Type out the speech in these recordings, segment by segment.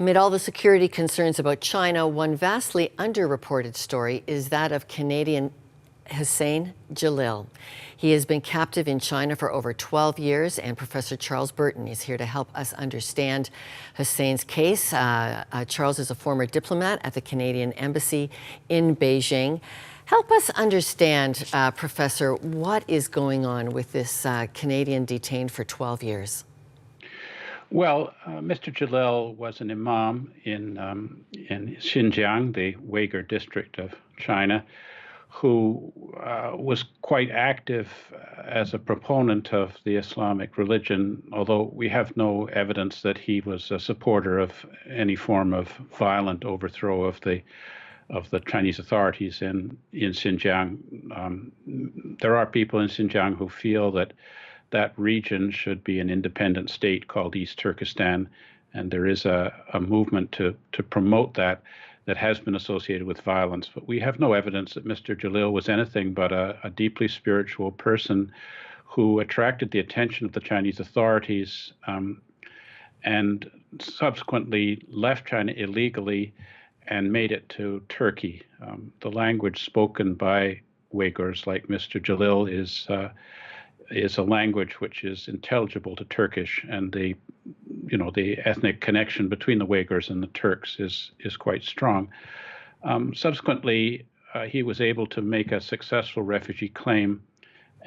Amid all the security concerns about China, one vastly underreported story is that of Canadian Huseyin Celil. He has been captive in China for over 12 years, and Professor Charles Burton is here to help us understand Huseyin's case. Charles is a former diplomat at the Canadian Embassy in Beijing. Help us understand, Professor, what is going on with this Canadian detained for 12 years? Well, Mr. Celil was an imam in Xinjiang, the Uyghur district of China, who was quite active as a proponent of the Islamic religion, although we have no evidence that he was a supporter of any form of violent overthrow of the Chinese authorities in Xinjiang. There are people in Xinjiang who feel that that region should be an independent state called East Turkestan, and there is a movement to promote that has been associated with violence. But we have no evidence that Mr. Celil was anything but a deeply spiritual person who attracted the attention of the Chinese authorities and subsequently left China illegally and made it to Turkey. The language spoken by Uyghurs like Mr. Celil is a language which is intelligible to Turkish, and the ethnic connection between the Uyghurs and the Turks is quite strong. Subsequently, he was able to make a successful refugee claim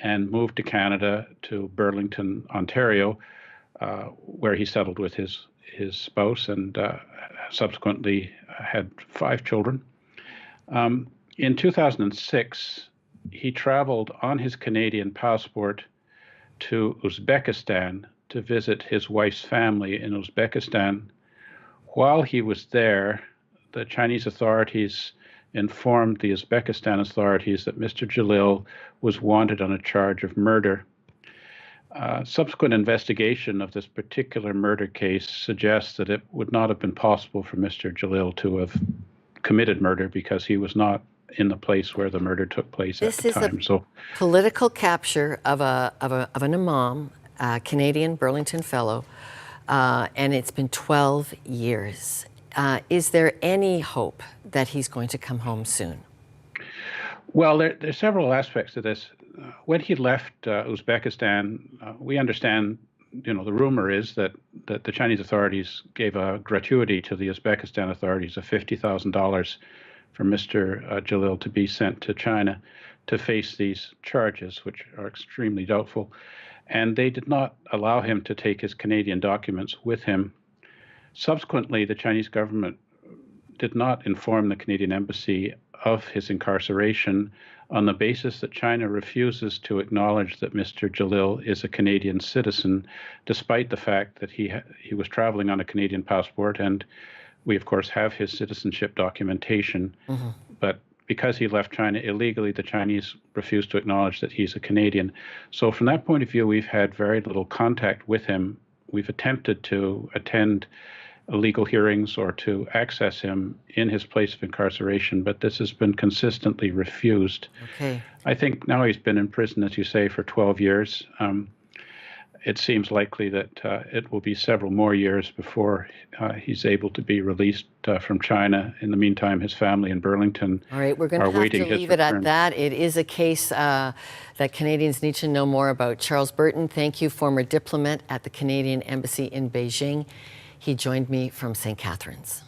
and moved to Canada, to Burlington, Ontario, where he settled with his spouse and subsequently had 5 children. In 2006, he traveled on his Canadian passport to Uzbekistan to visit his wife's family in Uzbekistan. While he was there, the Chinese authorities informed the Uzbekistan authorities that Mr. Celil was wanted on a charge of murder. Subsequent investigation of this particular murder case suggests that it would not have been possible for Mr. Celil to have committed murder because he was not in the place where the murder took place at the time. This is a political capture of an imam, a Canadian Burlington fellow, and it's been 12 years. Is there any hope that he's going to come home soon? Well, there's several aspects to this. When he left Uzbekistan, we understand, the rumor is that the Chinese authorities gave a gratuity to the Uzbekistan authorities of $50,000 for Mr. Celil to be sent to China to face these charges, which are extremely doubtful. And they did not allow him to take his Canadian documents with him. Subsequently, the Chinese government did not inform the Canadian embassy of his incarceration on the basis that China refuses to acknowledge that Mr. Celil is a Canadian citizen, despite the fact that he was traveling on a Canadian passport, and we, of course, have his citizenship documentation. Mm-hmm. But because he left China illegally, the Chinese refused to acknowledge that he's a Canadian. So from that point of view, we've had very little contact with him. We've attempted to attend legal hearings or to access him in his place of incarceration, but this has been consistently refused. Okay. I think now he's been in prison, as you say, for 12 years. It seems likely that it will be several more years before he's able to be released from China. In the meantime, his family in Burlington All right, we're going to have to leave it at that. It is a case that Canadians need to know more about. Charles Burton, thank you, former diplomat at the Canadian Embassy in Beijing. He joined me from St. Catharines.